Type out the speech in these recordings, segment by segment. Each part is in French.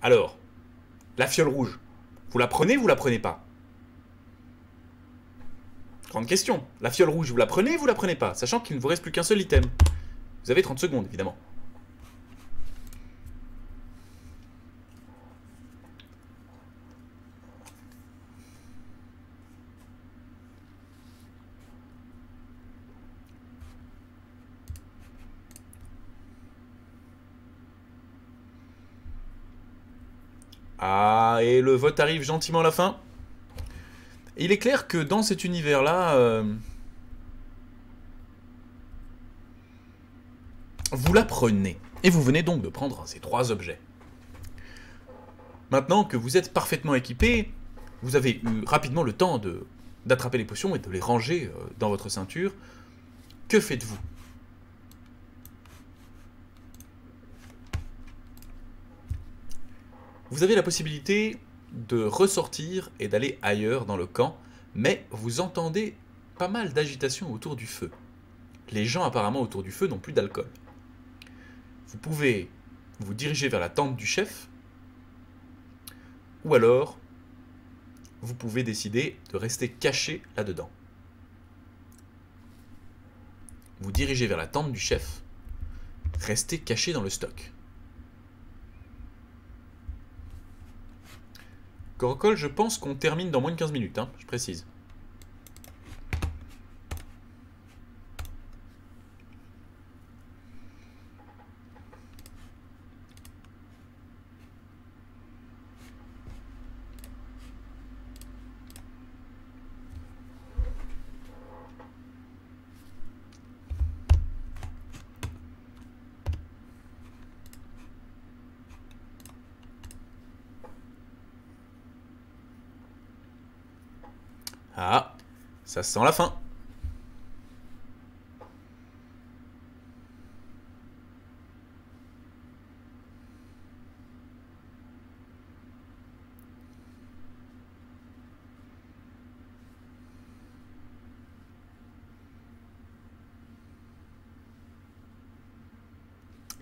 Alors, la fiole rouge, vous la prenez ou vous la prenez pas? Grande question. La fiole rouge, vous la prenez ou vous la prenez pas? Sachant qu'il ne vous reste plus qu'un seul item. Vous avez 30 secondes, évidemment. Ah, et le vote arrive gentiment à la fin. Il est clair que dans cet univers-là, vous la prenez. Et vous venez donc de prendre ces 3 objets. Maintenant que vous êtes parfaitement équipé, vous avez eu rapidement le temps d'attraper les potions et de les ranger dans votre ceinture. Que faites-vous? Vous avez la possibilité de ressortir et d'aller ailleurs dans le camp, mais vous entendez pas mal d'agitation autour du feu. Les gens apparemment autour du feu n'ont plus d'alcool. Vous pouvez vous diriger vers la tente du chef, ou alors vous pouvez décider de rester caché là-dedans. Vous dirigez vers la tente du chef, restez caché dans le stock. Corocol, je pense qu'on termine dans moins de 15 minutes, hein, je précise. Ah, ça sent la fin.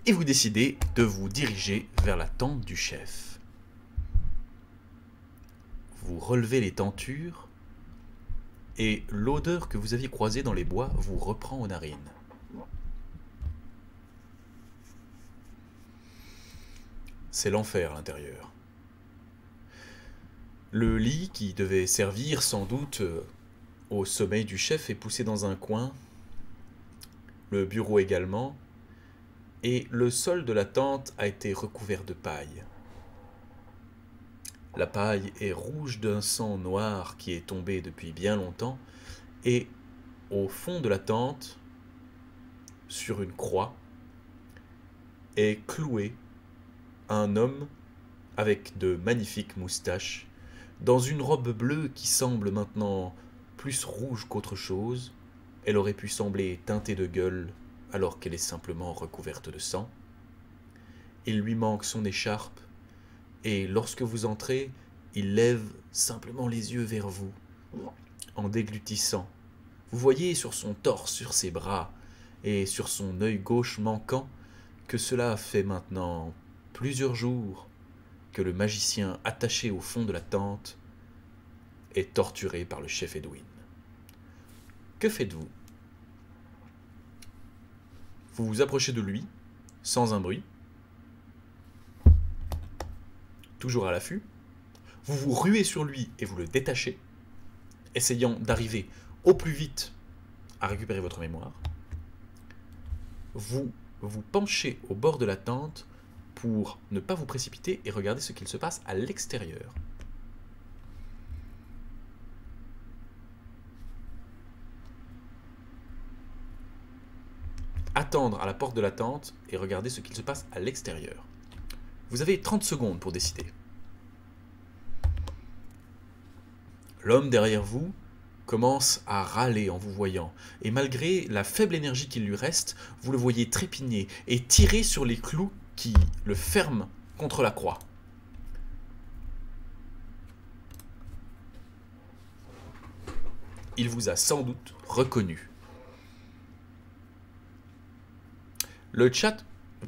Et vous décidez de vous diriger vers la tente du chef. Vous relevez les tentures et l'odeur que vous aviez croisée dans les bois vous reprend aux narines. C'est l'enfer à l'intérieur. Le lit qui devait servir sans doute au sommeil du chef est poussé dans un coin, le bureau également, et le sol de la tente a été recouvert de paille. La paille est rouge d'un sang noir qui est tombé depuis bien longtemps, et au fond de la tente, sur une croix, est cloué un homme avec de magnifiques moustaches, dans une robe bleue qui semble maintenant plus rouge qu'autre chose. Elle aurait pu sembler teintée de gueule alors qu'elle est simplement recouverte de sang. Il lui manque son écharpe, et lorsque vous entrez, il lève simplement les yeux vers vous, en déglutissant. Vous voyez sur son torse, sur ses bras, et sur son œil gauche manquant, que cela fait maintenant plusieurs jours que le magicien attaché au fond de la tente est torturé par le chef Edwin. Que faites-vous? Vous vous approchez de lui, sans un bruit, toujours à l'affût. Vous vous ruez sur lui et vous le détachez, essayant d'arriver au plus vite à récupérer votre mémoire. Vous vous penchez au bord de la tente pour ne pas vous précipiter et regarder ce qu'il se passe à l'extérieur. Attendre à la porte de la tente et regarder ce qu'il se passe à l'extérieur. Vous avez 30 secondes pour décider. L'homme derrière vous commence à râler en vous voyant, et malgré la faible énergie qu'il lui reste, vous le voyez trépigner et tirer sur les clous qui le ferment contre la croix. Il vous a sans doute reconnu. Le chat,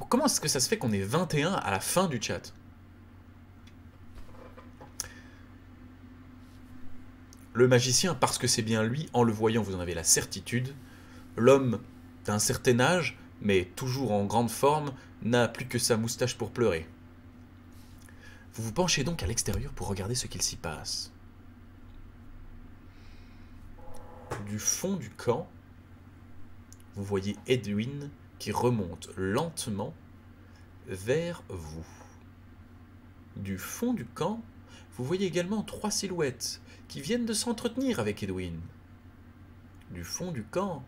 comment est-ce que ça se fait qu'on est 21 à la fin du chat? Le magicien, parce que c'est bien lui, en le voyant, vous en avez la certitude. L'homme d'un certain âge, mais toujours en grande forme, n'a plus que sa moustache pour pleurer. Vous vous penchez donc à l'extérieur pour regarder ce qu'il s'y passe. Du fond du camp, vous voyez Edwin qui remonte lentement vers vous. Du fond du camp, vous voyez également 3 silhouettes qui viennent de s'entretenir avec Edwin. Du fond du camp,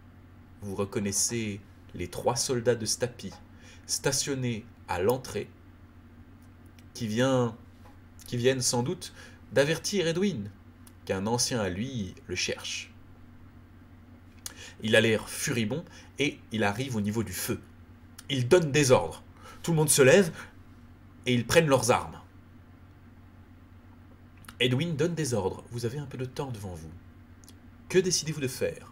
vous reconnaissez les 3 soldats de Stapi stationnés à l'entrée qui viennent sans doute d'avertir Edwin qu'un ancien à lui le cherche. Il a l'air furibond et il arrive au niveau du feu. Il donne des ordres. Tout le monde se lève et ils prennent leurs armes. Edwin donne des ordres. Vous avez un peu de temps devant vous. Que décidez-vous de faire?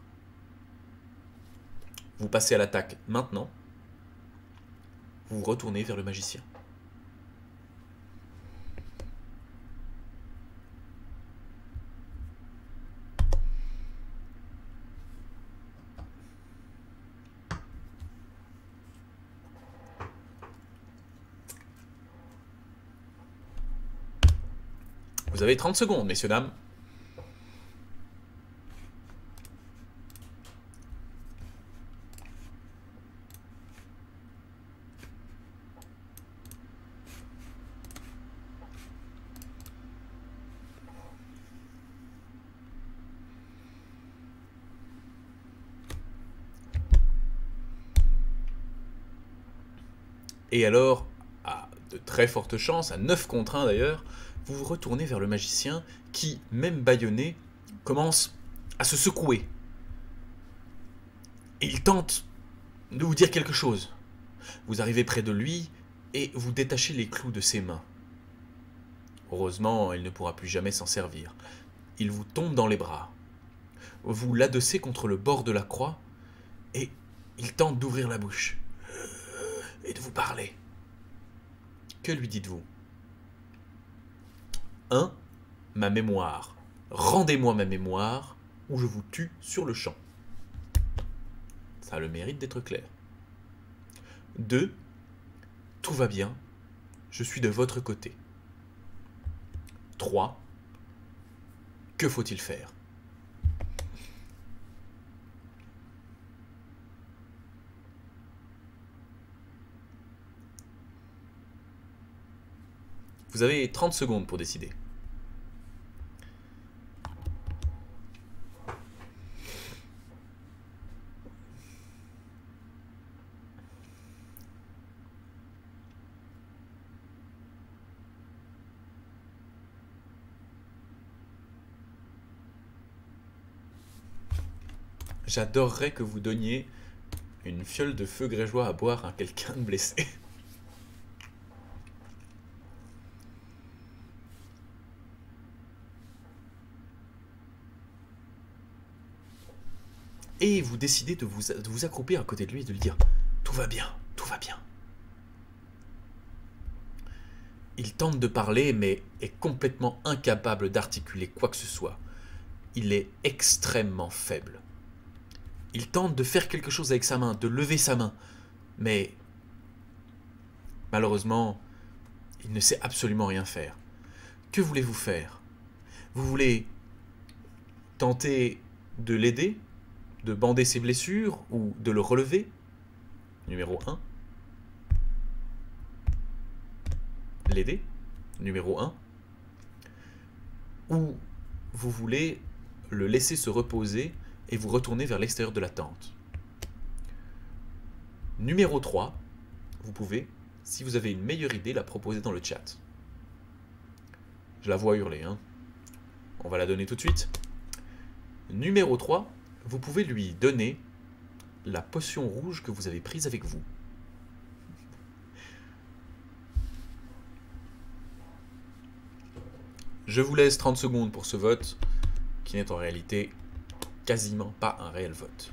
Vous passez à l'attaque maintenant. Vous vous retournez vers le magicien. Vous avez 30 secondes, messieurs, dames. Et alors, à de très fortes chances, à 9 contre 1 d'ailleurs, vous vous retournez vers le magicien qui, même bâillonné, commence à se secouer. Et il tente de vous dire quelque chose. Vous arrivez près de lui et vous détachez les clous de ses mains. Heureusement, il ne pourra plus jamais s'en servir. Il vous tombe dans les bras. Vous l'adossez contre le bord de la croix et il tente d'ouvrir la bouche et de vous parler. Que lui dites-vous? 1. Ma mémoire. Rendez-moi ma mémoire ou je vous tue sur le champ. Ça a le mérite d'être clair. 2. Tout va bien. Je suis de votre côté. 3. Que faut-il faire? Vous avez 30 secondes pour décider. J'adorerais que vous donniez une fiole de feu grégeois à boire à quelqu'un de blessé. Et vous décidez de vous accroupir à côté de lui et de lui dire « Tout va bien, tout va bien ». Il tente de parler mais est complètement incapable d'articuler quoi que ce soit. Il est extrêmement faible. Il tente de faire quelque chose avec sa main, de lever sa main, mais malheureusement, il ne sait absolument rien faire. Que voulez-vous faire? Vous voulez tenter de l'aider, de bander ses blessures ou de le relever? Numéro 1. L'aider? Numéro 1. Ou vous voulez le laisser se reposer et vous retourner vers l'extérieur de la tente. Numéro 3. Vous pouvez, si vous avez une meilleure idée, la proposer dans le chat. Je la vois hurler, hein. On va la donner tout de suite. Numéro 3. Vous pouvez lui donner la potion rouge que vous avez prise avec vous. Je vous laisse 30 secondes pour ce vote, qui n'est en réalité quasiment pas un réel vote.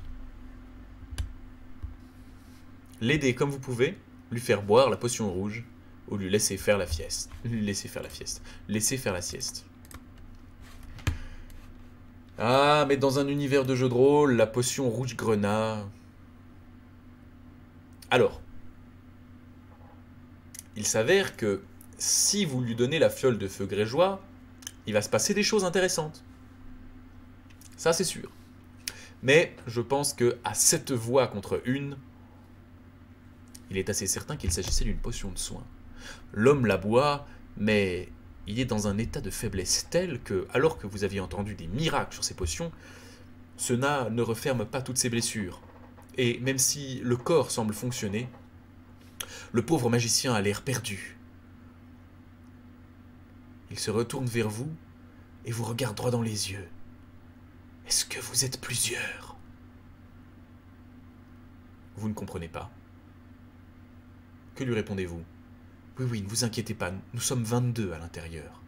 L'aider comme vous pouvez, lui faire boire la potion rouge, ou lui laisser faire la fieste. Laisser faire la sieste. Ah, mais dans un univers de jeu de rôle, la potion rouge grenat. Alors, il s'avère que si vous lui donnez la fiole de feu grégeois, il va se passer des choses intéressantes. Ça, c'est sûr. Mais je pense que à 7 voix contre une, il est assez certain qu'il s'agissait d'une potion de soin. L'homme la boit, mais il est dans un état de faiblesse tel que, alors que vous aviez entendu des miracles sur ces potions, cela ne referme pas toutes ses blessures. Et même si le corps semble fonctionner, le pauvre magicien a l'air perdu. Il se retourne vers vous et vous regarde droit dans les yeux. Est-ce que vous êtes plusieurs? Vous ne comprenez pas. Que lui répondez-vous? Oui, oui, ne vous inquiétez pas, nous sommes 22 à l'intérieur.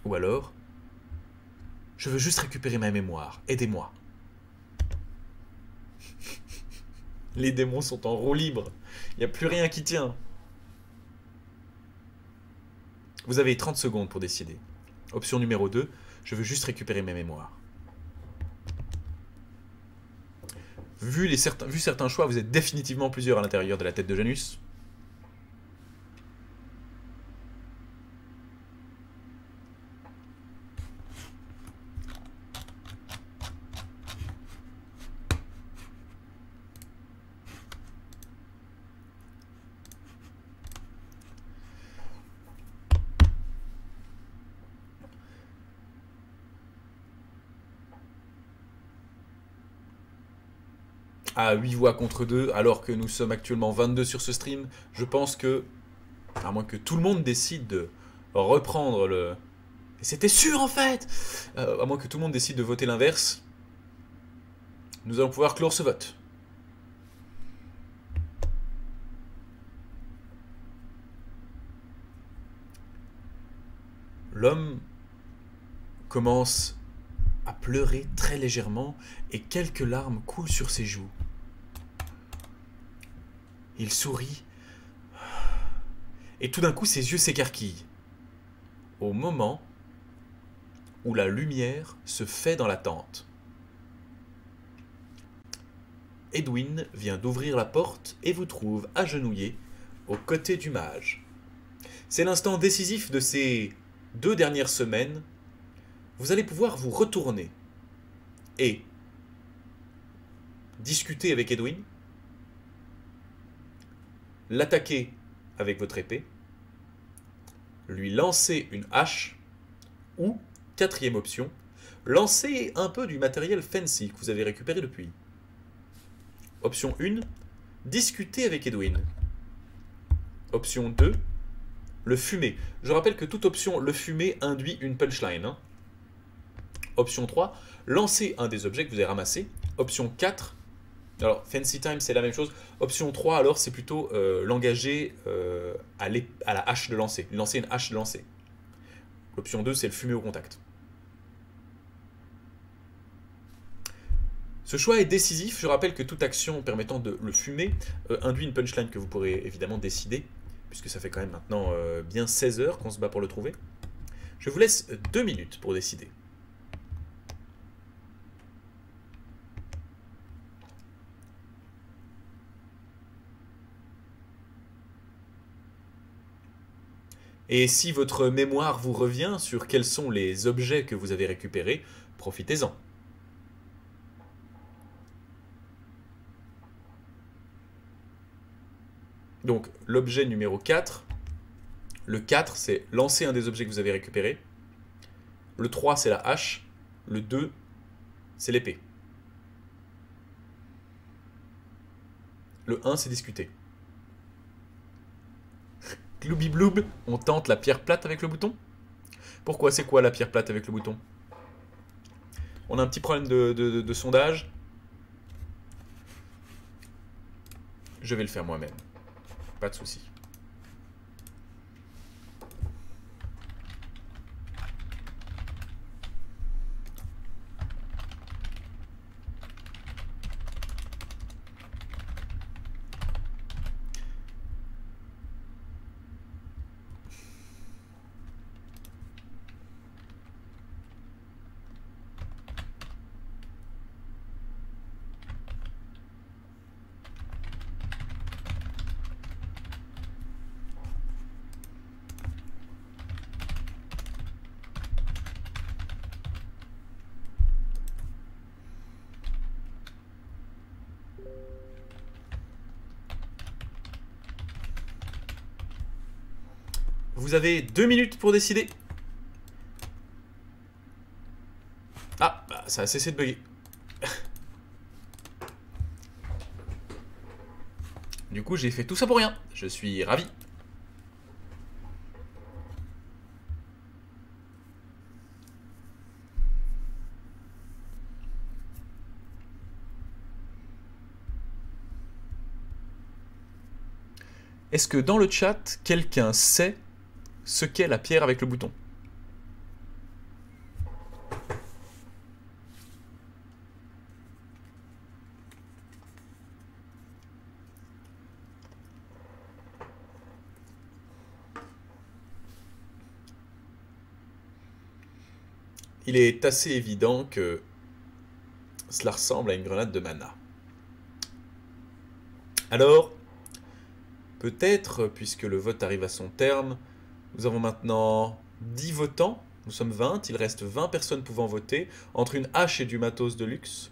Ou alors, je veux juste récupérer ma mémoire, aidez-moi. Les démons sont en roue libre, il n'y a plus rien qui tient. Vous avez 30 secondes pour décider. Option numéro 2, je veux juste récupérer ma mémoire. Vu certains choix, vous êtes définitivement plusieurs à l'intérieur de la tête de Janus. À 8 voix contre 2, alors que nous sommes actuellement 22 sur ce stream, je pense que, à moins que tout le monde décide de reprendre le... Et c'était sûr en fait à moins que tout le monde décide de voter l'inverse, nous allons pouvoir clore ce vote. L'homme commence à pleurer très légèrement et quelques larmes coulent sur ses joues. Il sourit et tout d'un coup ses yeux s'écarquillent. Au moment où la lumière se fait dans la tente. Edwin vient d'ouvrir la porte et vous trouve agenouillé aux côtés du mage. C'est l'instant décisif de ces 2 dernières semaines. Vous allez pouvoir vous retourner et discuter avec Edwin, l'attaquer avec votre épée, lui lancer une hache ou, 4e option, lancer un peu du matériel fancy que vous avez récupéré depuis. Option 1, discuter avec Edwin. Option 2, le fumer. Je rappelle que toute option le fumer induit une punchline. Hein. Option 3, lancer un des objets que vous avez ramassés. Option 4, alors fancy time c'est la même chose. Option 3 alors c'est plutôt l'engager à la hache de lancer. Lancer une hache de lancer. L'option 2 c'est le fumer au contact. Ce choix est décisif. Je rappelle que toute action permettant de le fumer induit une punchline que vous pourrez évidemment décider, puisque ça fait quand même maintenant bien 16 heures qu'on se bat pour le trouver. Je vous laisse 2 minutes pour décider. Et si votre mémoire vous revient sur quels sont les objets que vous avez récupérés, profitez-en. Donc l'objet numéro 4, le 4 c'est lancer un des objets que vous avez récupérés, le 3 c'est la hache, le 2 c'est l'épée. Le 1 c'est discuter. Gloubi-bloub, on tente la pierre plate avec le bouton. Pourquoi? C'est quoi la pierre plate avec le bouton? On a un petit problème de sondage. Je vais le faire moi-même. Pas de souci. Vous avez 2 minutes pour décider. Ah, bah, ça a cessé de bugger. Du coup, j'ai fait tout ça pour rien. Je suis ravi. Est-ce que dans le chat, quelqu'un sait ce qu'est la pierre avec le bouton? Il est assez évident que cela ressemble à une grenade de mana. Alors, peut-être, puisque le vote arrive à son terme, nous avons maintenant 10 votants. Nous sommes 20, il reste 20 personnes pouvant voter, entre une hache et du matos de luxe.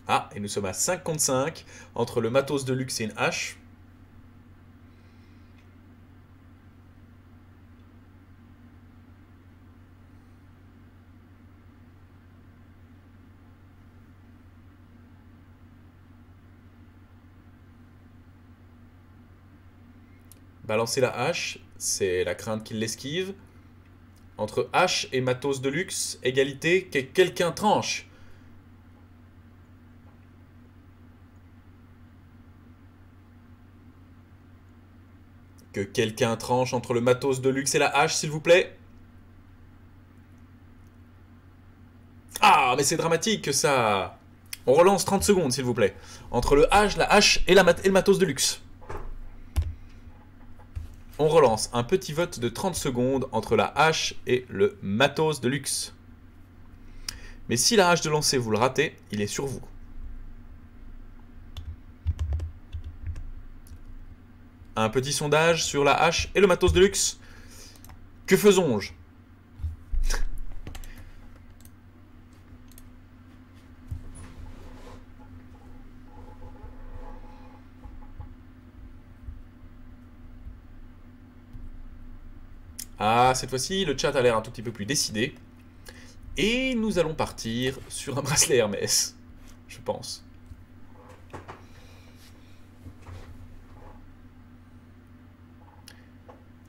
Ah, et nous sommes à 5 contre 5, entre le matos de luxe et une hache. Balancer la hache, c'est la crainte qu'il l'esquive. Entre hache et matos de luxe, égalité, que quelqu'un tranche. Que quelqu'un tranche entre le matos de luxe et la hache, s'il vous plaît. Ah, mais c'est dramatique ça. On relance 30 secondes, s'il vous plaît. Entre le hache, la hache et le matos de luxe. On relance un petit vote de 30 secondes entre la hache et le matos de luxe. Mais si la hache de lancer vous le ratez, il est sur vous. Un petit sondage sur la hache et le matos de luxe. Que faisons-je? Ah, cette fois-ci, le chat a l'air un tout petit peu plus décidé. Et nous allons partir sur un bracelet Hermès, je pense.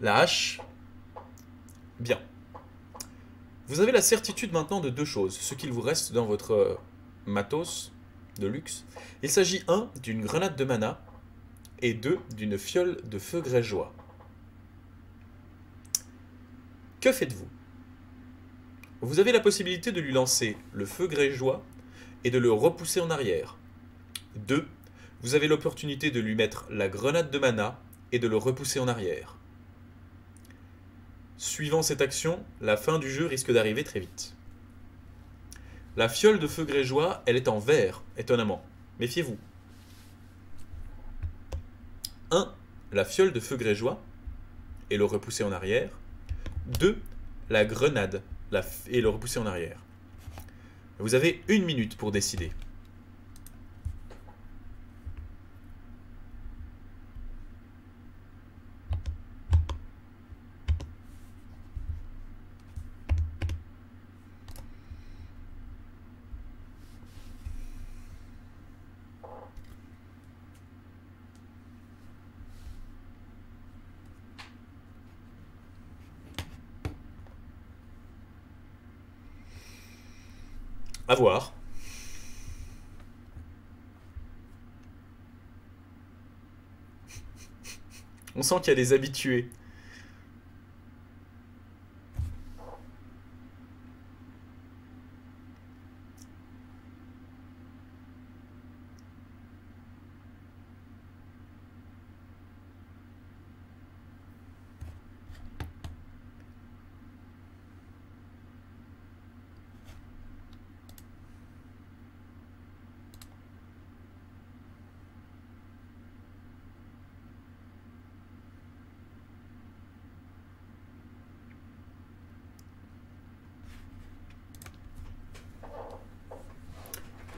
La hache. Bien. Vous avez la certitude maintenant de deux choses. Ce qu'il vous reste dans votre matos de luxe. Il s'agit 1 d'une grenade de mana et 2 d'une fiole de feu grégeois. Que faites-vous? Vous avez la possibilité de lui lancer le feu grégeois et de le repousser en arrière. 2. Vous avez l'opportunité de lui mettre la grenade de mana et de le repousser en arrière. Suivant cette action, la fin du jeu risque d'arriver très vite. La fiole de feu grégeois, elle est en vert, étonnamment. Méfiez-vous. 1. La fiole de feu grégeois et le repousser en arrière. 2. La grenade et le repousser en arrière. Vous avez 1 minute pour décider. À voir. On sent qu'il y a des habitués.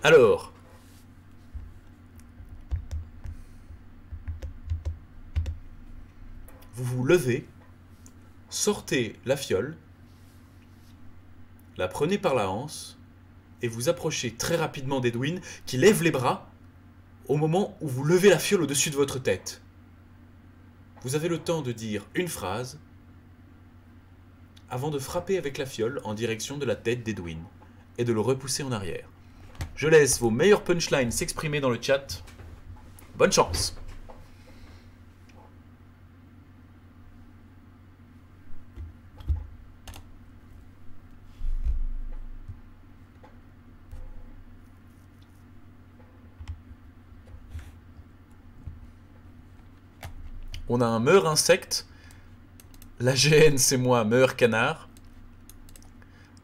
Alors, vous vous levez, sortez la fiole, la prenez par la anse et vous approchez très rapidement d'Edwin qui lève les bras au moment où vous levez la fiole au-dessus de votre tête. Vous avez le temps de dire une phrase avant de frapper avec la fiole en direction de la tête d'Edwin et de le repousser en arrière. Je laisse vos meilleurs punchlines s'exprimer dans le chat. Bonne chance! On a un meurt insecte. La GN, c'est moi, meurt canard.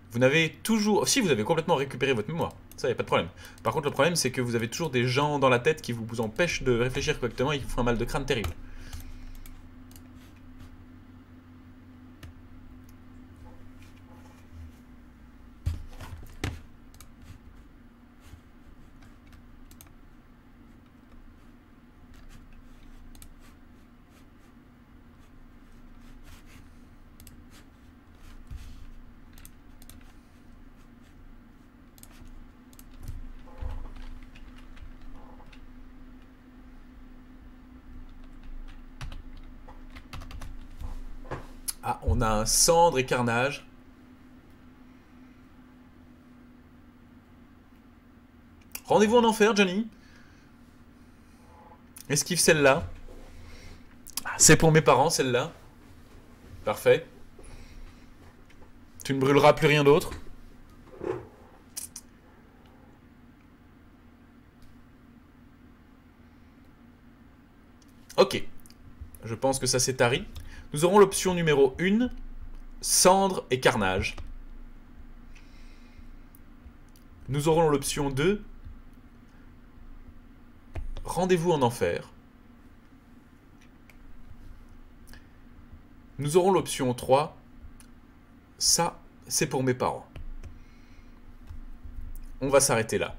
Vous n'avez toujours... Si, vous avez complètement récupéré votre mémoire. Ça, y a pas de problème. Par contre, le problème, c'est que vous avez toujours des gens dans la tête qui vous empêchent de réfléchir correctement et qui vous font un mal de crâne terrible. Ah, on a un cendre et carnage. Rendez-vous en enfer, Johnny. Esquive celle-là. C'est pour mes parents, celle-là. Parfait. Tu ne brûleras plus rien d'autre. Ok. Je pense que ça s'est tari. Nous aurons l'option numéro 1, cendre et carnage. Nous aurons l'option 2, rendez-vous en enfer. Nous aurons l'option 3, ça, c'est pour mes parents. On va s'arrêter là.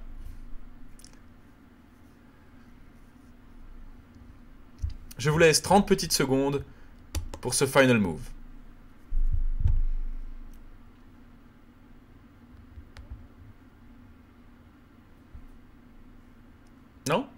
Je vous laisse 30 petites secondes pour ce final move. Non?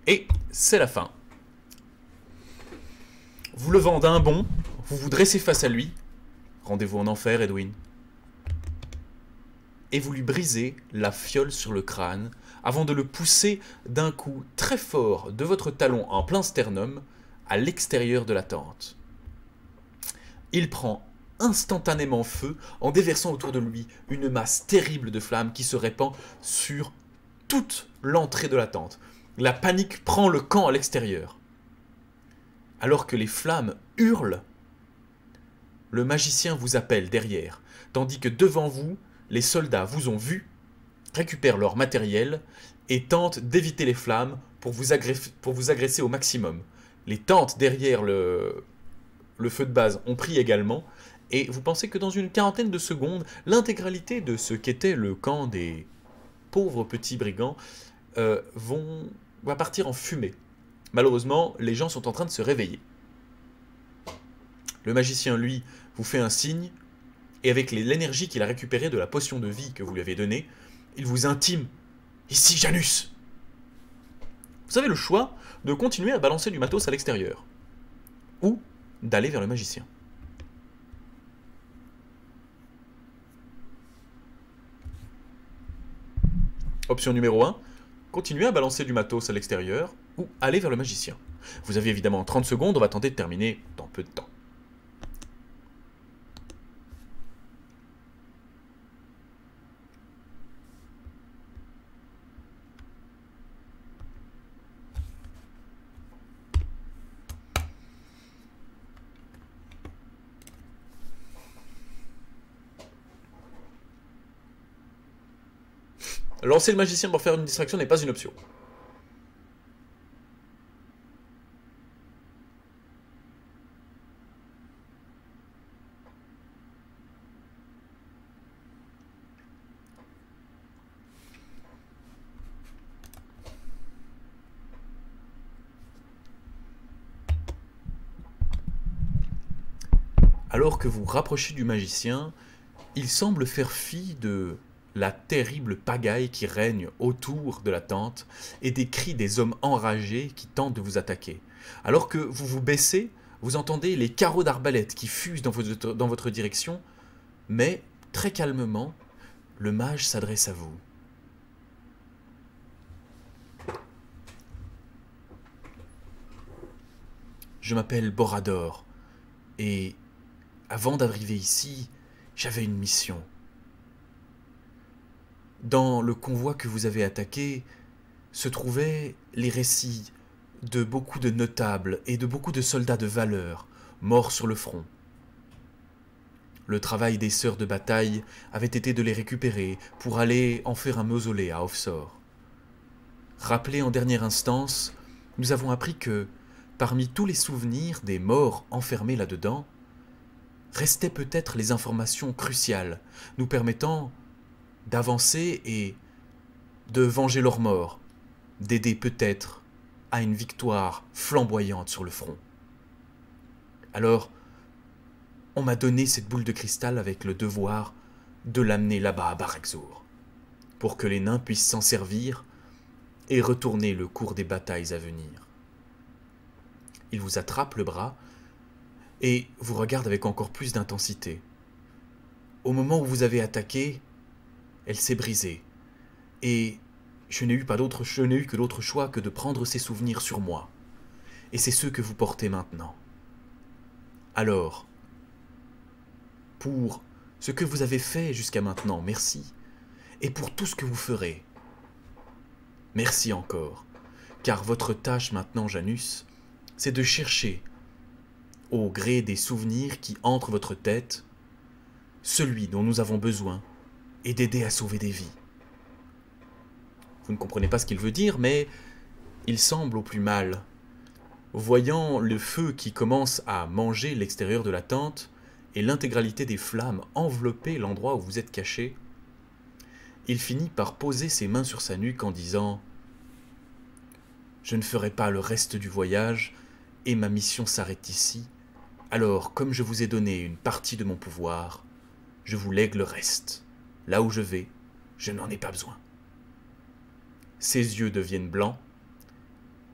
Et c'est la fin. Vous levant d'un bond, vous vous dressez face à lui. Rendez-vous en enfer, Edwin. Et vous lui brisez la fiole sur le crâne avant de le pousser d'un coup très fort de votre talon en plein sternum à l'extérieur de la tente. Il prend instantanément feu en déversant autour de lui une masse terrible de flammes qui se répand sur toute l'entrée de la tente. La panique prend le camp à l'extérieur. Alors que les flammes hurlent, le magicien vous appelle derrière, tandis que devant vous, les soldats vous ont vu, récupèrent leur matériel et tentent d'éviter les flammes pour vous agresser au maximum. Les tentes derrière le feu de base ont pris également, et vous pensez que dans une quarantaine de secondes, l'intégralité de ce qu'était le camp des pauvres petits brigands va partir en fumée. Malheureusement, les gens sont en train de se réveiller. Le magicien, lui, vous fait un signe, et avec l'énergie qu'il a récupérée de la potion de vie que vous lui avez donnée, il vous intime. Ici, Janus! Vous avez le choix de continuer à balancer du matos à l'extérieur, ou d'aller vers le magicien. Option numéro 1, continuez à balancer du matos à l'extérieur, ou aller vers le magicien. Vous avez évidemment 30 secondes, on va tenter de terminer dans peu de temps. Lancer le magicien pour faire une distraction n'est pas une option. Alors que vous rapprochez du magicien, il semble faire fi de la terrible pagaille qui règne autour de la tente et des cris des hommes enragés qui tentent de vous attaquer. Alors que vous vous baissez, vous entendez les carreaux d'arbalète qui fusent dans votre direction, mais très calmement, le mage s'adresse à vous. Je m'appelle Borador, et avant d'arriver ici, j'avais une mission. Dans le convoi que vous avez attaqué se trouvaient les récits de beaucoup de notables et de beaucoup de soldats de valeur morts sur le front. Le travail des sœurs de bataille avait été de les récupérer pour aller en faire un mausolée à Offsor. Rappelés en dernière instance, nous avons appris que, parmi tous les souvenirs des morts enfermés là-dedans, restaient peut-être les informations cruciales nous permettant d'avancer et de venger leurs morts, d'aider peut-être à une victoire flamboyante sur le front. Alors, on m'a donné cette boule de cristal avec le devoir de l'amener là-bas à Barakzur, pour que les nains puissent s'en servir et retourner le cours des batailles à venir. Il vous attrape le bras et vous regarde avec encore plus d'intensité. Au moment où vous avez attaqué, elle s'est brisée, et je n'ai eu que d'autre choix que de prendre ces souvenirs sur moi, et c'est ceux que vous portez maintenant. Alors, pour ce que vous avez fait jusqu'à maintenant, merci, et pour tout ce que vous ferez, merci encore, car votre tâche maintenant, Janus, c'est de chercher, au gré des souvenirs qui entrent votre tête, celui dont nous avons besoin, et d'aider à sauver des vies. Vous ne comprenez pas ce qu'il veut dire, mais il semble au plus mal. Voyant le feu qui commence à manger l'extérieur de la tente et l'intégralité des flammes envelopper l'endroit où vous êtes caché, il finit par poser ses mains sur sa nuque en disant « Je ne ferai pas le reste du voyage et ma mission s'arrête ici. Alors, comme je vous ai donné une partie de mon pouvoir, je vous lègue le reste. Là où je vais, je n'en ai pas besoin. » Ses yeux deviennent blancs,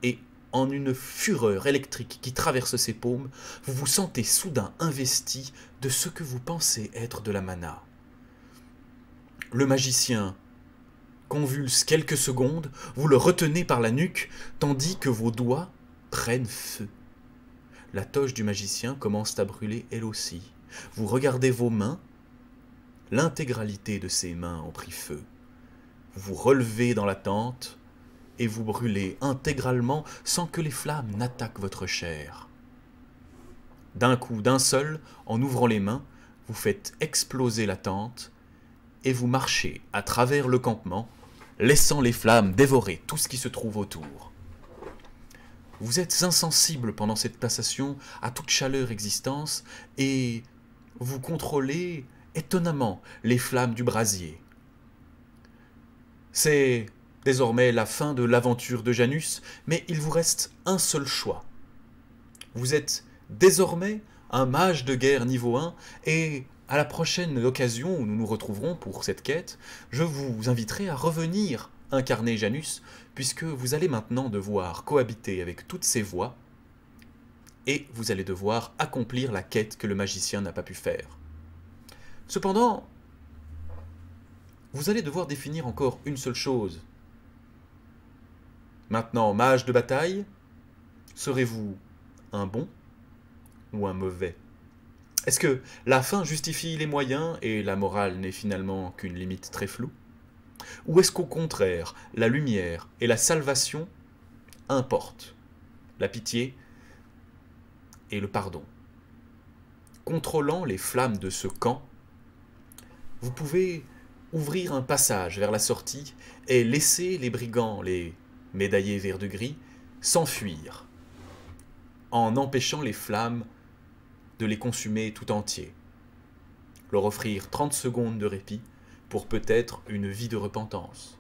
et en une fureur électrique qui traverse ses paumes, vous vous sentez soudain investi de ce que vous pensez être de la mana. Le magicien convulse quelques secondes, vous le retenez par la nuque, tandis que vos doigts prennent feu. La toge du magicien commence à brûler elle aussi. Vous regardez vos mains, l'intégralité de ses mains ont pris feu. Vous vous relevez dans la tente et vous brûlez intégralement sans que les flammes n'attaquent votre chair. D'un coup, d'un seul, en ouvrant les mains, vous faites exploser la tente et vous marchez à travers le campement, laissant les flammes dévorer tout ce qui se trouve autour. Vous êtes insensible pendant cette passation à toute chaleur existence et vous contrôlez étonnamment les flammes du brasier. C'est désormais la fin de l'aventure de Janus, mais il vous reste un seul choix. Vous êtes désormais un mage de guerre niveau 1, et à la prochaine occasion où nous nous retrouverons pour cette quête, je vous inviterai à revenir incarner Janus, puisque vous allez maintenant devoir cohabiter avec toutes ces voix, et vous allez devoir accomplir la quête que le magicien n'a pas pu faire. Cependant, vous allez devoir définir encore une seule chose. Maintenant, mage de bataille, serez-vous un bon ou un mauvais? Est-ce que la fin justifie les moyens et la morale n'est finalement qu'une limite très floue? Ou est-ce qu'au contraire, la lumière et la salvation importent la pitié et le pardon? Contrôlant les flammes de ce camp, vous pouvez ouvrir un passage vers la sortie et laisser les brigands, les médaillés vert de gris, s'enfuir, en empêchant les flammes de les consumer tout entiers. Leur offrir 30 secondes de répit pour peut-être une vie de repentance.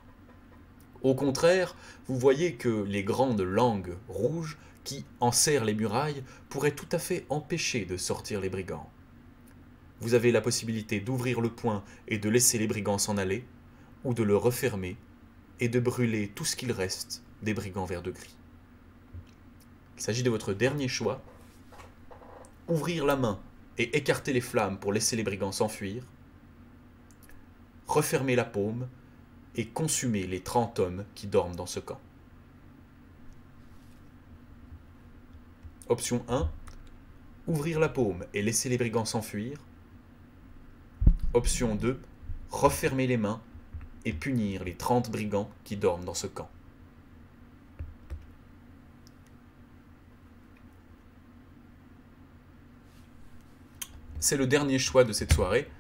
Au contraire, vous voyez que les grandes langues rouges qui enserrent les murailles pourraient tout à fait empêcher de sortir les brigands. Vous avez la possibilité d'ouvrir le poing et de laisser les brigands s'en aller, ou de le refermer et de brûler tout ce qu'il reste des brigands vert de gris. Il s'agit de votre dernier choix. Ouvrir la main et écarter les flammes pour laisser les brigands s'enfuir. Refermer la paume et consumer les 30 hommes qui dorment dans ce camp. Option 1. Ouvrir la paume et laisser les brigands s'enfuir. Option 2. Refermer les mains et punir les 30 brigands qui dorment dans ce camp. C'est le dernier choix de cette soirée.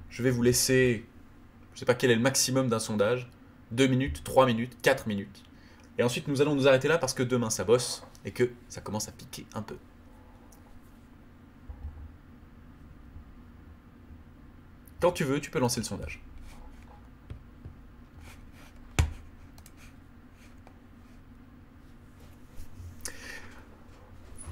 Je vais vous laisser, je ne sais pas quel est le maximum d'un sondage, 2 minutes, 3 minutes, 4 minutes. Et ensuite nous allons nous arrêter là parce que demain ça bosse et que ça commence à piquer un peu. Quand tu veux, tu peux lancer le sondage.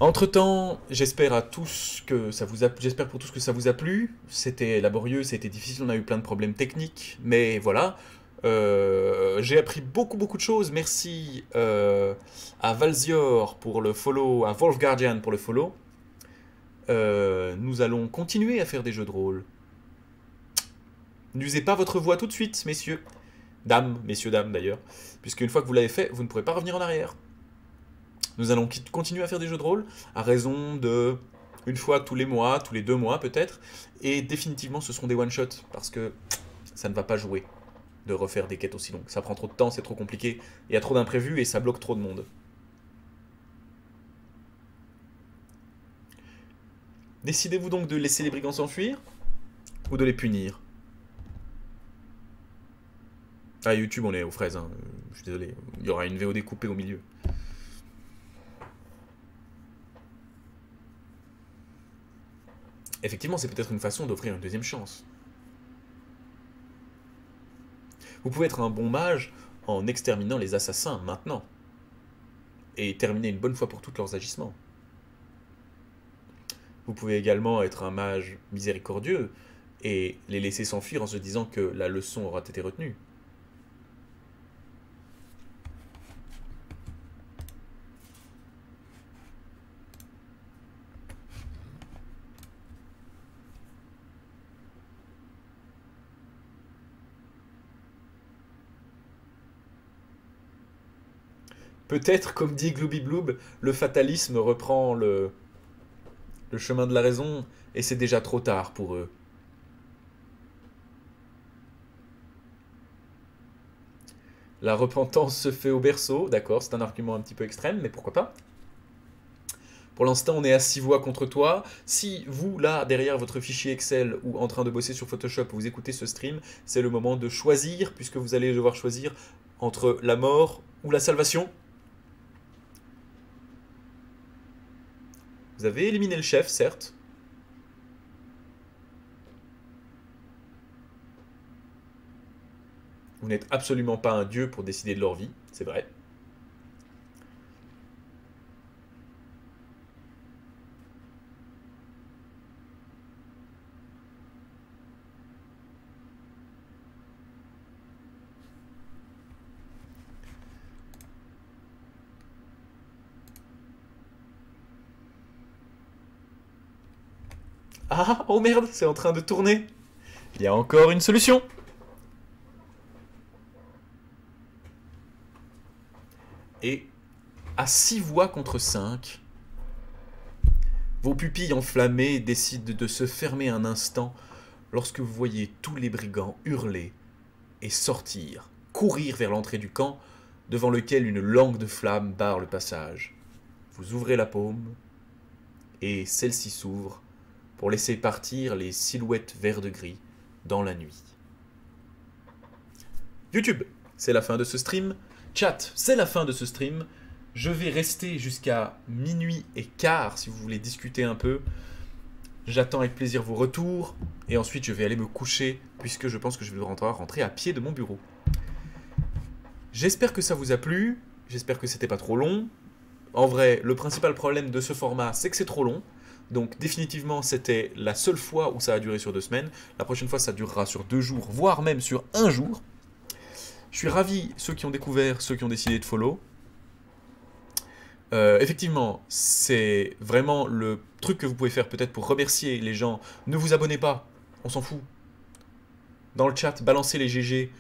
Entre-temps, j'espère pour tous que ça vous a plu. C'était laborieux, c'était difficile, on a eu plein de problèmes techniques, mais voilà. J'ai appris beaucoup de choses. Merci à Valzior pour le follow, à Wolfguardian pour le follow. Nous allons continuer à faire des jeux de rôle. N'usez pas votre voix tout de suite, messieurs. Messieurs, dames d'ailleurs. Puisque une fois que vous l'avez fait, vous ne pourrez pas revenir en arrière. Nous allons continuer à faire des jeux de rôle à raison de une fois tous les mois, tous les 2 mois peut-être. Et définitivement, ce seront des one-shots parce que ça ne va pas jouer de refaire des quêtes aussi longues. Ça prend trop de temps, c'est trop compliqué. Il y a trop d'imprévus et ça bloque trop de monde. Décidez-vous donc de laisser les brigands s'enfuir ou de les punir? Ah, YouTube, on est aux fraises. Hein. Je suis désolé. Il y aura une VOD coupée au milieu. Effectivement, c'est peut-être une façon d'offrir une deuxième chance. Vous pouvez être un bon mage en exterminant les assassins maintenant. Et terminer une bonne fois pour toutes leurs agissements. Vous pouvez également être un mage miséricordieux et les laisser s'enfuir en se disant que la leçon aura été retenue. Peut-être, comme dit Glooby Bloob, le fatalisme reprend le chemin de la raison et c'est déjà trop tard pour eux. La repentance se fait au berceau, d'accord, c'est un argument un petit peu extrême, mais pourquoi pas? Pour l'instant, on est à 6 voix contre toi. Si vous, là, derrière votre fichier Excel ou en train de bosser sur Photoshop, vous écoutez ce stream, c'est le moment de choisir, puisque vous allez devoir choisir entre la mort ou la salvation. Vous avez éliminé le chef, certes. Vous n'êtes absolument pas un dieu pour décider de leur vie, c'est vrai. Ah, oh merde, c'est en train de tourner. Il y a encore une solution. Et à 6 voix contre 5, vos pupilles enflammées décident de se fermer un instant lorsque vous voyez tous les brigands hurler et sortir, courir vers l'entrée du camp devant lequel une langue de flamme barre le passage. Vous ouvrez la paume et celle-ci s'ouvre pour laisser partir les silhouettes vert de gris dans la nuit. YouTube, c'est la fin de ce stream. Chat, c'est la fin de ce stream. Je vais rester jusqu'à minuit et quart si vous voulez discuter un peu. J'attends avec plaisir vos retours. Et ensuite, je vais aller me coucher puisque je pense que je vais rentrer à pied de mon bureau. J'espère que ça vous a plu. J'espère que c'était pas trop long. En vrai, le principal problème de ce format, c'est que c'est trop long. Donc définitivement, c'était la seule fois où ça a duré sur 2 semaines. La prochaine fois, ça durera sur 2 jours, voire même sur 1 jour. Je suis ravi, ceux qui ont découvert, ceux qui ont décidé de follow. Effectivement, c'est vraiment le truc que vous pouvez faire peut-être pour remercier les gens. Ne vous abonnez pas, on s'en fout. Dans le chat, balancez les GG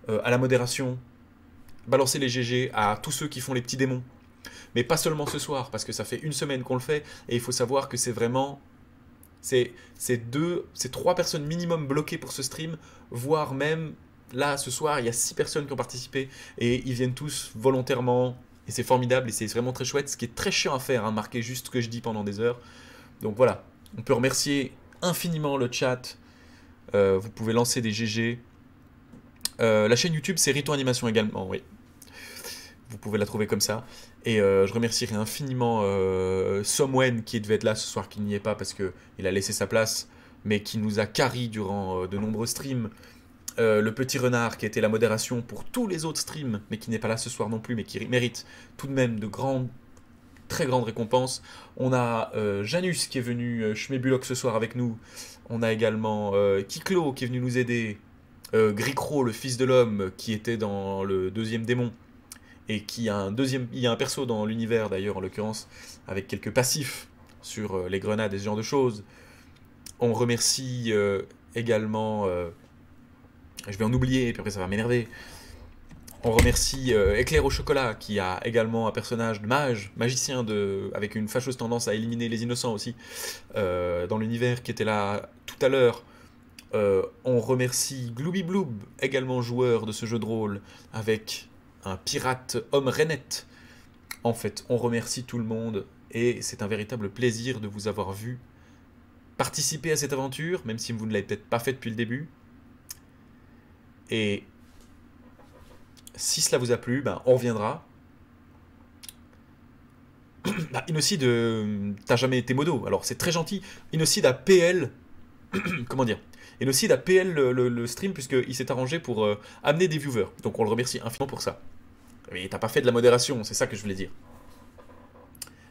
à la modération. Balancez les GG à tous ceux qui font les petits démons. Mais pas seulement ce soir, parce que ça fait 1 semaine qu'on le fait, et il faut savoir que c'est vraiment... C'est 3 personnes minimum bloquées pour ce stream, voire même, là, ce soir, il y a 6 personnes qui ont participé, et ils viennent tous volontairement, et c'est formidable, et c'est vraiment très chouette, ce qui est très chiant à faire, hein, marquer juste ce que je dis pendant des heures. Donc voilà, on peut remercier infiniment le chat, vous pouvez lancer des GG. La chaîne YouTube, c'est Rito Animation également, oui. Vous pouvez la trouver comme ça. Et je remercierai infiniment Somwen qui devait être là ce soir, qui n'y est pas parce qu'il a laissé sa place, mais qui nous a carry durant de nombreux streams. Le petit renard qui a été la modération pour tous les autres streams, mais qui n'est pas là ce soir non plus, mais qui mérite tout de même de très grandes récompenses. On a Janus qui est venu Schmebulok ce soir avec nous. On a également Kiklo qui est venu nous aider. Gricro, le fils de l'homme, qui était dans le 2e démon. Et qui a il y a un perso dans l'univers d'ailleurs en l'occurrence, avec quelques passifs sur les grenades et ce genre de choses. On remercie également, je vais en oublier, puis après ça va m'énerver. On remercie Éclair au chocolat, qui a également un personnage de mage, magicien, avec une fâcheuse tendance à éliminer les innocents aussi, dans l'univers, qui était là tout à l'heure. On remercie Glooby Bloob, également joueur de ce jeu de rôle, avec un pirate homme rainette. En fait, on remercie tout le monde, et c'est un véritable plaisir de vous avoir vu participer à cette aventure, même si vous ne l'avez peut-être pas fait depuis le début. Et si cela vous a plu, ben, on reviendra. Innocide, t'as jamais été modo, alors c'est très gentil. Innocide a PL, comment dire, Innocide a PL le stream, puisqu'il s'est arrangé pour amener des viewers. Donc on le remercie infiniment pour ça. Mais t'as pas fait de la modération, c'est ça que je voulais dire.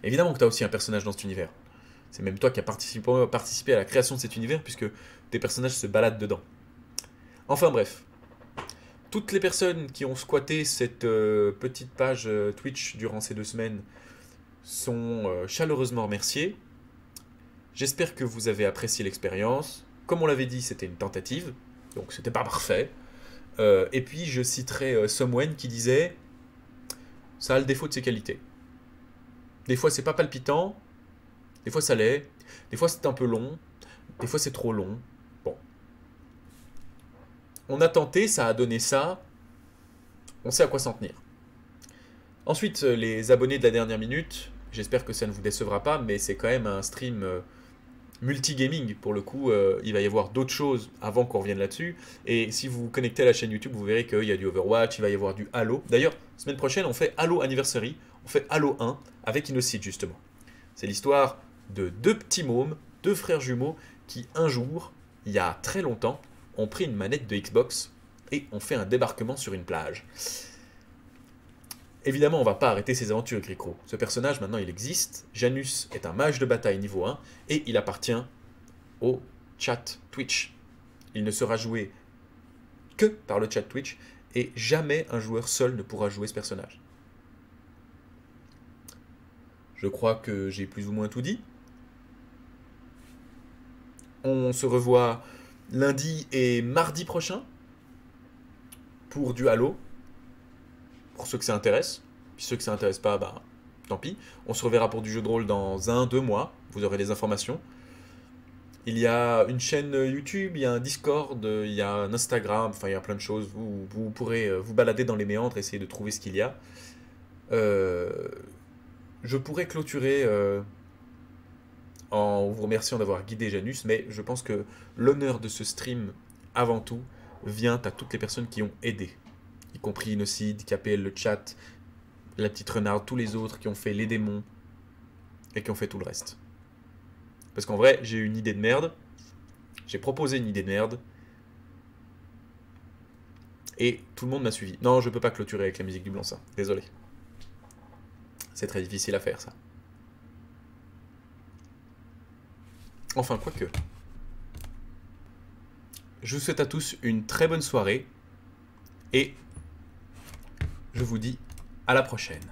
Évidemment que t'as aussi un personnage dans cet univers. C'est même toi qui as participé à la création de cet univers, puisque tes personnages se baladent dedans. Enfin bref. Toutes les personnes qui ont squatté cette petite page Twitch durant ces 2 semaines sont chaleureusement remerciées. J'espère que vous avez apprécié l'expérience. Comme on l'avait dit, c'était une tentative, donc c'était pas parfait. Et puis je citerai Somwen qui disait « Ça a le défaut de ses qualités. Des fois c'est pas palpitant, des fois ça l'est, des fois c'est un peu long, des fois c'est trop long. Bon. On a tenté, ça a donné ça, on sait à quoi s'en tenir. Ensuite, les abonnés de la dernière minute, j'espère que ça ne vous décevra pas, mais c'est quand même un stream multigaming. Pour le coup, il va y avoir d'autres choses avant qu'on revienne là-dessus. Et si vous vous connectez à la chaîne YouTube, vous verrez qu'il y a du Overwatch, il va y avoir du Halo. D'ailleurs, semaine prochaine, on fait Halo Anniversary, on fait Halo 1 avec Innocide justement. C'est l'histoire de 2 petits mômes, 2 frères jumeaux, qui un jour, il y a très longtemps, ont pris une manette de Xbox et ont fait un débarquement sur une plage. Évidemment, on va pas arrêter ses aventures, Gricro. Ce personnage, maintenant, il existe. Janus est un mage de bataille niveau 1, et il appartient au chat Twitch. Il ne sera joué que par le chat Twitch, et jamais un joueur seul ne pourra jouer ce personnage. Je crois que j'ai plus ou moins tout dit. On se revoit lundi et mardi prochain pour du Halo. Pour ceux que ça intéresse. Puis ceux que ça intéresse pas, bah, tant pis. On se reverra pour du jeu de rôle dans 1-2 mois. Vous aurez des informations. Il y a une chaîne YouTube, il y a un Discord, il y a un Instagram, enfin il y a plein de choses. Vous pourrez vous balader dans les méandres, essayer de trouver ce qu'il y a. Je pourrais clôturer en vous remerciant d'avoir guidé Janus, mais je pense que l'honneur de ce stream, avant tout, vient à toutes les personnes qui ont aidé. y compris Innocide, KPL, le chat, la petite renarde, tous les autres qui ont fait les démons et qui ont fait tout le reste. Parce qu'en vrai, j'ai eu une idée de merde, j'ai proposé une idée de merde, et tout le monde m'a suivi. Non, je peux pas clôturer avec la musique du blanc ça, désolé. C'est très difficile à faire ça. Enfin, quoique. Je vous souhaite à tous une très bonne soirée, et je vous dis à la prochaine.